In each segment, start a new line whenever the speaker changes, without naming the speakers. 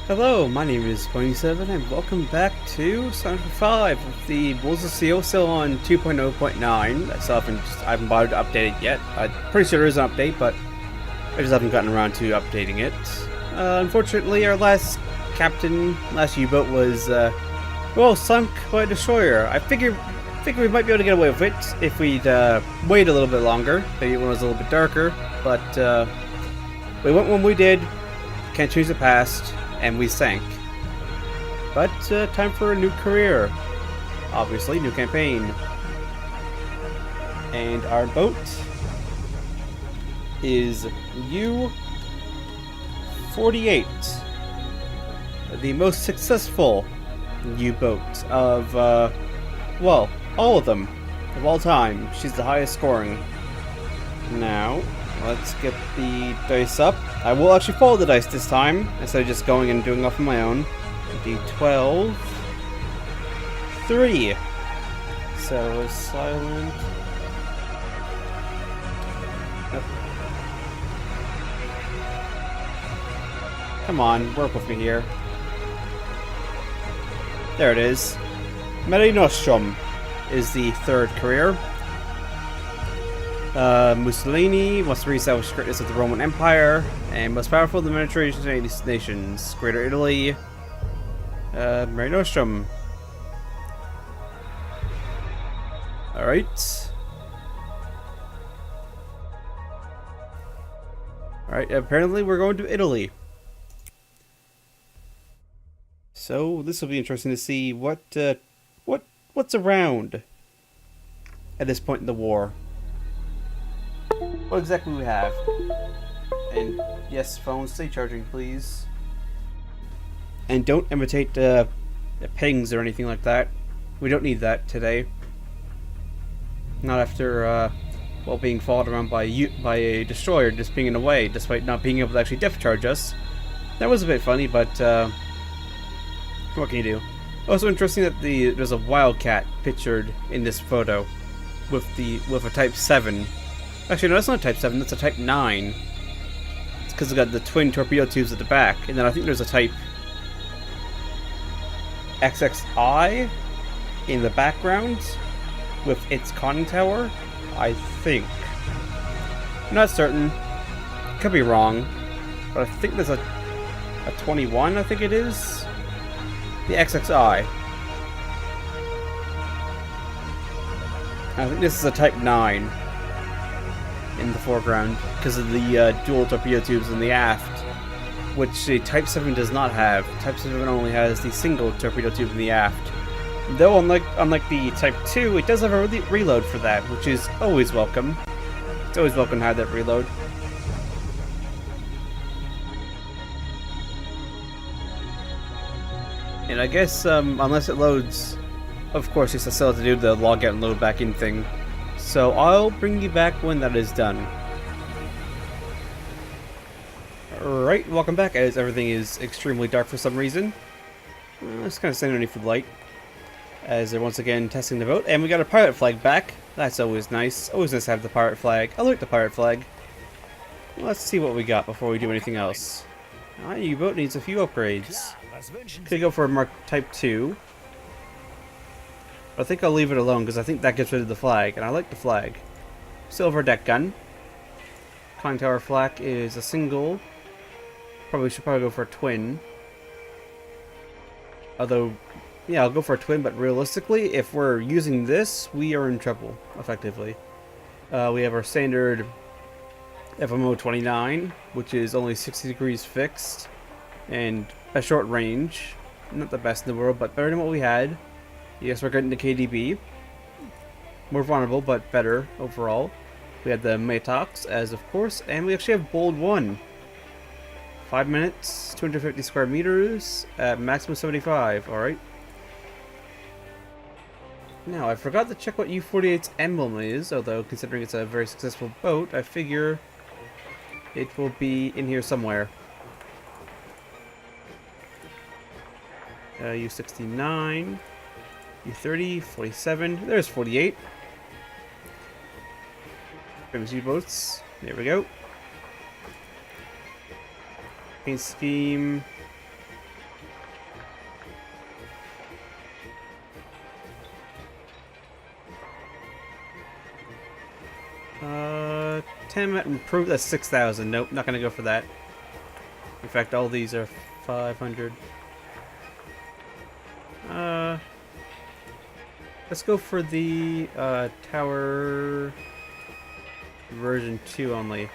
Hello, my name is 27 and welcome back to Sonic 5 with the Wolves of Steel still on 2.0.9. I haven't bothered to update it yet. I'm pretty sure there is an update, but I just haven't gotten around to updating it. Unfortunately, our last U-boat was, well, sunk by a destroyer. I figured we might be able to get away with it if we'd wait a little bit longer, maybe when it was a little bit darker, but we went when we did, can't change the past, and we sank. But time for a new career. Obviously, new campaign. And our boat is U-48. The most successful U-boat of, well, all of them. Of all time. She's the highest scoring. Now, let's get the dice up. I will actually follow the dice this time, instead of just going and doing off on my own. D12. 3. So, silent. Nope. Come on, work with me here. There it is. Mare Nostrum is the third career. Mussolini wants to reestablish greatness of the Roman Empire, and most powerful of the Mediterranean nations. Greater Italy. Mare Nostrum. Alright. Alright, apparently we're going to Italy. So this will be interesting to see what's around at this point in the war. What exactly we have. And yes, phone, stay charging, please. And don't imitate pings or anything like that. We don't need that today. Not after, well, being followed around by a destroyer just pinging away, despite not being able to actually depth charge us. That was a bit funny, but what can you do? Also interesting that there's a Wildcat pictured in this photo with a Type 7. Actually, no, that's not a Type 7, that's a Type 9. It's because it's got the twin torpedo tubes at the back. And then I think there's a Type XXI in the background with its conning tower, I think. I'm not certain. Could be wrong. But I think there's a 21, I think it is. The XXI. I think this is a Type 9 in the foreground because of the dual torpedo tubes in the aft, which the Type 7 does not have. Type 7 only has the single torpedo tube in the aft. Though unlike the Type 2, it does have a reload for that, which is always welcome. It's always welcome to have that reload. And I guess unless it loads, of course, I still have to do the log out and load back in thing. So I'll bring you back when that is done. Alright, welcome back, as everything is extremely dark for some reason. It's kind of standing underneath the light, as they're once again testing the boat. And we got a pirate flag back. That's always nice. Always nice to have the pirate flag. I like the pirate flag. Let's see what we got before we do anything else. Alright, U-boat needs a few upgrades. Could go for a Mark Type 2. I think I'll leave it alone because I think that gets rid of the flag, and I like the flag. Silver deck gun. Conning tower flak is a single. Should probably go for a twin. Although, yeah, I'll go for a twin, but realistically, if we're using this, we are in trouble, effectively. We have our standard FMO 29, which is only 60 degrees fixed, and a short range. Not the best in the world, but better than what we had. Yes, we're getting the KDB. More vulnerable, but better overall. We had the Matox, as of course, and we actually have Bold 1. 5 minutes, 250 square meters, at maximum 75, alright. Now, I forgot to check what U-48's emblem is, although considering it's a very successful boat, I figure it will be in here somewhere. U-69, U-30, 47, there's 48. Famous U-boats, there we go. Paint scheme. 10 improved. That's 6,000. Nope, not gonna go for that. In fact, all these are 500. Let's go for the tower version 2 only.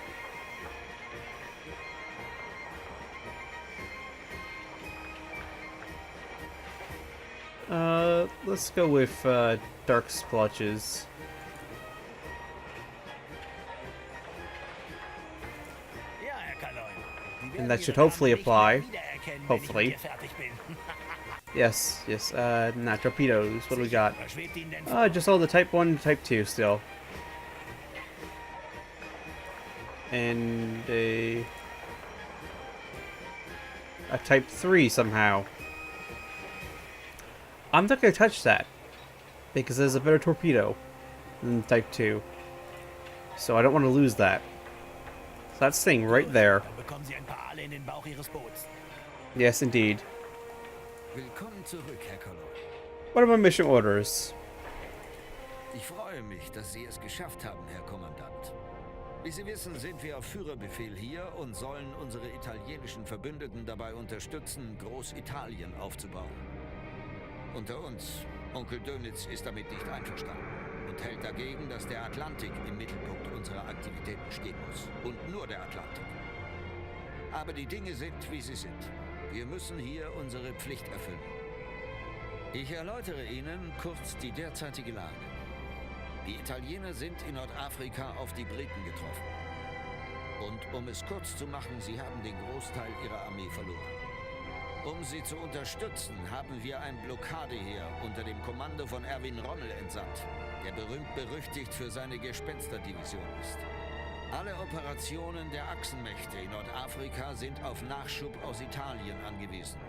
Let's go with dark splotches. And that should hopefully apply. Hopefully. Yes, yes. Not torpedoes. What do we got? Just all the Type 1 and Type 2 still. And a Type 3 somehow. I'm not going to touch that, because there's a better torpedo than Type 2. So I don't want to lose that. So that's staying right there. Yes, indeed. What are my mission orders?
Ich freue mich, dass Sie es geschafft haben, Herr Kommandant. Wie Sie wissen, sind wir auf Führerbefehl hier und sollen unsere italienischen Verbündeten dabei unterstützen, Großitalien aufzubauen. Unter uns, Onkel Dönitz ist damit nicht einverstanden und hält dagegen, dass der Atlantik im Mittelpunkt unserer Aktivitäten stehen muss. Und nur der Atlantik. Aber die Dinge sind, wie sie sind. Wir müssen hier unsere Pflicht erfüllen. Ich erläutere Ihnen kurz die derzeitige Lage. Die Italiener sind in Nordafrika auf die Briten getroffen. Und um es kurz zu machen, sie haben den Großteil ihrer Armee verloren. Um sie zu unterstützen, haben wir ein Blockadeheer unter dem Kommando von Erwin Rommel entsandt, der berühmt-berüchtigt für seine Gespensterdivision ist. Alle Operationen der Achsenmächte in Nordafrika sind auf Nachschub aus Italien angewiesen.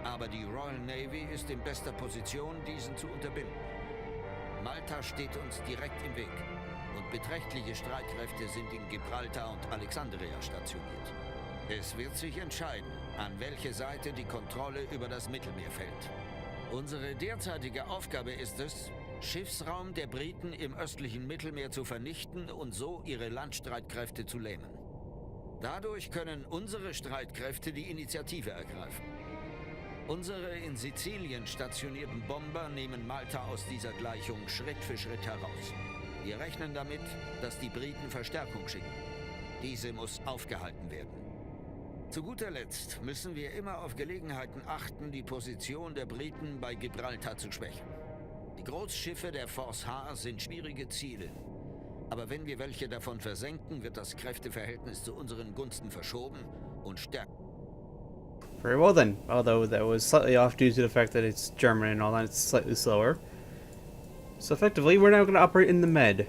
Aber die Royal Navy ist in bester Position, diesen zu unterbinden. Malta steht uns direkt im Weg und beträchtliche Streitkräfte sind in Gibraltar und Alexandria stationiert. Es wird sich entscheiden, an welche Seite die Kontrolle über das Mittelmeer fällt. Unsere derzeitige Aufgabe ist es, Schiffsraum der Briten im östlichen Mittelmeer zu vernichten und so ihre Landstreitkräfte zu lähmen. Dadurch können unsere Streitkräfte die Initiative ergreifen. Unsere in Sizilien stationierten Bomber nehmen Malta aus dieser Gleichung Schritt für Schritt heraus. Wir rechnen damit, dass die Briten Verstärkung schicken. Diese muss aufgehalten werden. Zu guter Letzt müssen wir immer auf Gelegenheiten achten, die Position der Briten bei Gibraltar zu schwächen. Die Großschiffe der Force H sind schwierige Ziele. Aber wenn wir welche davon versenken, wird das Kräfteverhältnis zu unseren Gunsten verschoben und stärker.
Very well then, although that was slightly off due to the fact that it's German and all that, it's slightly slower. So effectively, we're now going to operate in the Med.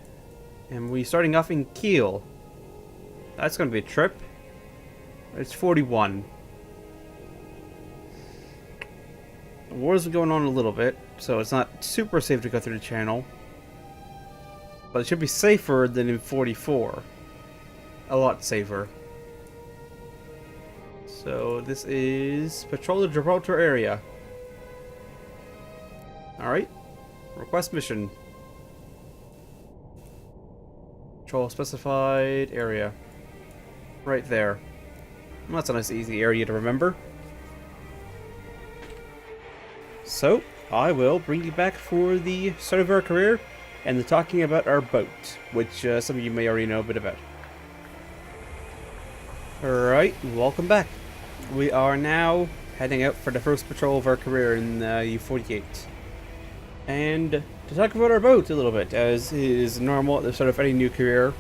And we're starting off in Kiel. That's going to be a trip. It's 41. The war's been going on a little bit, so it's not super safe to go through the channel. But it should be safer than in 44. A lot safer. So this is patrol the Gibraltar area. Alright. Request mission. Patrol specified area. Right there. Well, that's a nice easy area to remember. So, I will bring you back for the start of our career and the talking about our boat, which some of you may already know a bit about. Alright, welcome back. We are now heading out for the first patrol of our career in U-48. And to talk about our boat a little bit, as is normal at the start of any new career,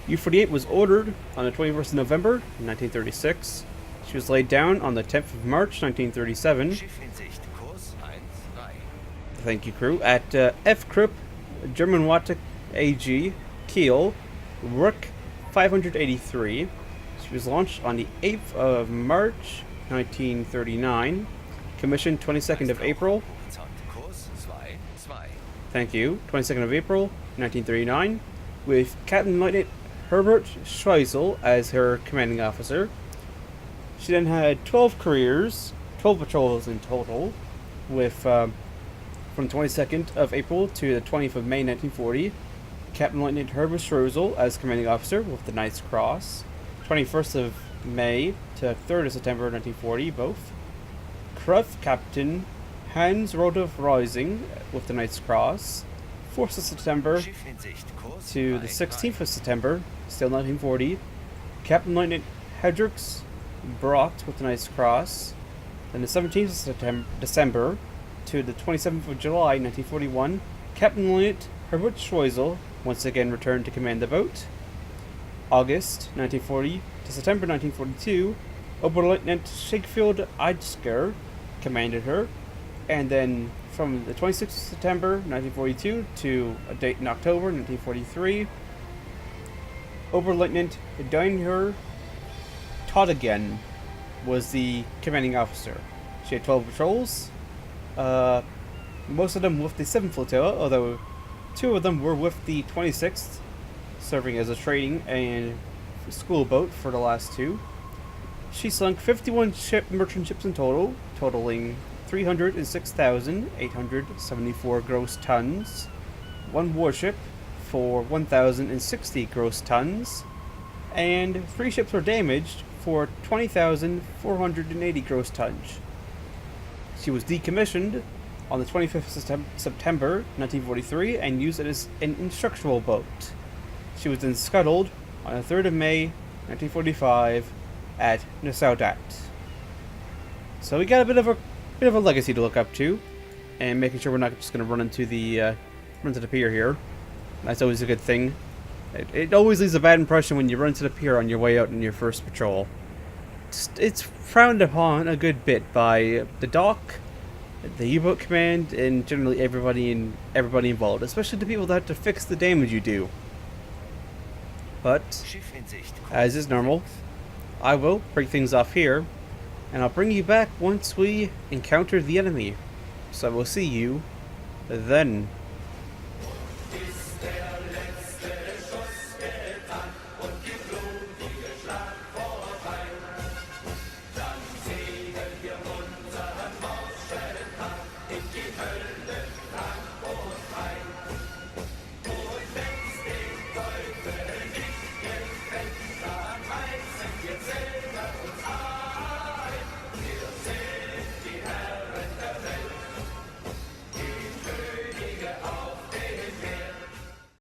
U-48 was ordered on the 21st of November, 1936. She was laid down on the 10th of March, 1937. Thank you, crew. At F. Krupp, German Wattek AG, Kiel, Rook 583. She was launched on the 8th of March, 1939. Commissioned 22nd of April. Thank you. 22nd of April, 1939. With Captain Lieutenant Herbert Schweisel as her commanding officer. She then had 12 careers, 12 patrols in total, with from 22nd of April to the 20th of May 1940. Captain Lieutenant Herbert Strozel as commanding officer with the Knight's Cross, 21st of May to 3rd of September 1940, both. Kruff Captain Hans Rodolf Reusing with the Knight's Cross, 4th of September to the 16th of September, still 1940. Captain Lieutenant Hedricks Brock with the Knight's Cross, then the 17th of December to the 27th of July 1941. Captain Lieutenant Herbert Schweisel once again returned to command the boat. August 1940 to September 1942, Oberleutnant Siegfried Eidsker commanded her, and then from the 26th of September 1942 to a date in October 1943, Oberleutnant Deinher Todegen was the commanding officer. She had 12 patrols, most of them with the 7th Flotilla, although 2 of them were with the 26th, serving as a trading and school boat for the last 2. She sunk 51 merchant ships in total, totaling 306,874 gross tons, 1 warship for 1,060 gross tons, and 3 ships were damaged for 20,480 gross tons. She was decommissioned on the 25th of September 1943 and used as an instructional boat. She was then scuttled on the 3rd of May 1945 at Nasaudat. So we got a bit of a legacy to look up to, and making sure we're not just going to run into the pier here. That's always a good thing. It always leaves a bad impression when you run to the pier on your way out in your first patrol. It's frowned upon a good bit by the dock, the U-boat command, and generally everybody involved, especially the people that have to fix the damage you do. But, as is normal, I will break things off here, and I'll bring you back once we encounter the enemy. So I will see you then.